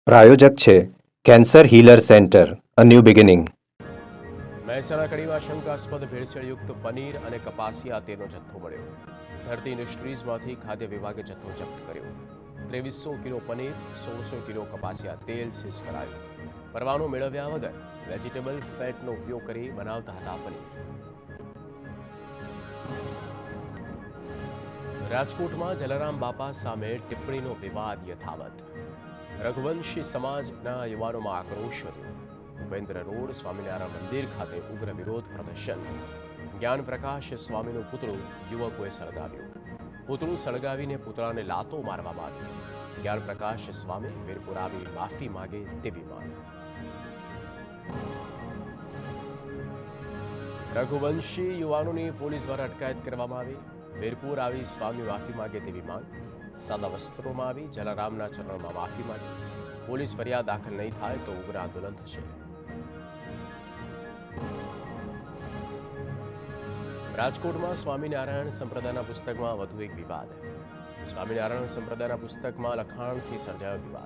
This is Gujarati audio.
પ્રાયોજક છે cancer healer centre, a new beginning. Mehsana કડીમાં શંકાસ્પદ ભેળસેળયુક્ત પનીર અને કપાસિયા તેલનો જથ્થો મળ્યો. ધરતી ઇન્ડસ્ટ્રીઝમાંથી ખાદ્ય વિભાગે જથ્થો જપ્ત કર્યો. 2300 કિલો પનીર, 1600 કિલો કપાસિયા તેલ સીઝ કરાયું. પરવાનો મેળવ્યા વગર વેજીટેબલ ફેટનો ઉપયોગ કરી બનાવતા હતા પનીર. રાજકોટમાં જલારામ બાપા સામે ટિપ્પણીનો વિવાદ યથાવત. રઘુવંશી સમાજના યુવાનોમાં આક્રોશ વધ્યો. ભૂપેન્દ્ર રોડ સ્વામિનારાયણ મંદિર ખાતે ઉગ્ર વિરોધ પ્રદર્શન. જ્ઞાનપ્રકાશ સ્વામીનું પુતળું યુવકોએ સળગાવ્યું. પુતળું સળગાવીને પુતળાને લાતો મારવામાં આવી. જ્ઞાનપ્રકાશ સ્વામી વીરપુર આવી માફી માગે તેવી માંગ. રઘુવંશી યુવાનોની પોલીસ દ્વારા અટકાયત કરવામાં આવી. વીરપુર આવી સ્વામી માફી માગે તેવી માંગ. સાદા વસ્ત્રોમાં આવી જલારામના ચરણોમાં માફી માંગી. પોલીસ ફરિયાદ દાખલ નહીં થાય તો ઉગ્ર આંદોલન થશે. રાજકોટમાં સ્વામિનારાયણ સંપ્રદાયના પુસ્તકમાં વધુ એક વિવાદ. સ્વામિનારાયણ સંપ્રદાયના પુસ્તકમાં લખાણથી સર્જાયો વિવાદ.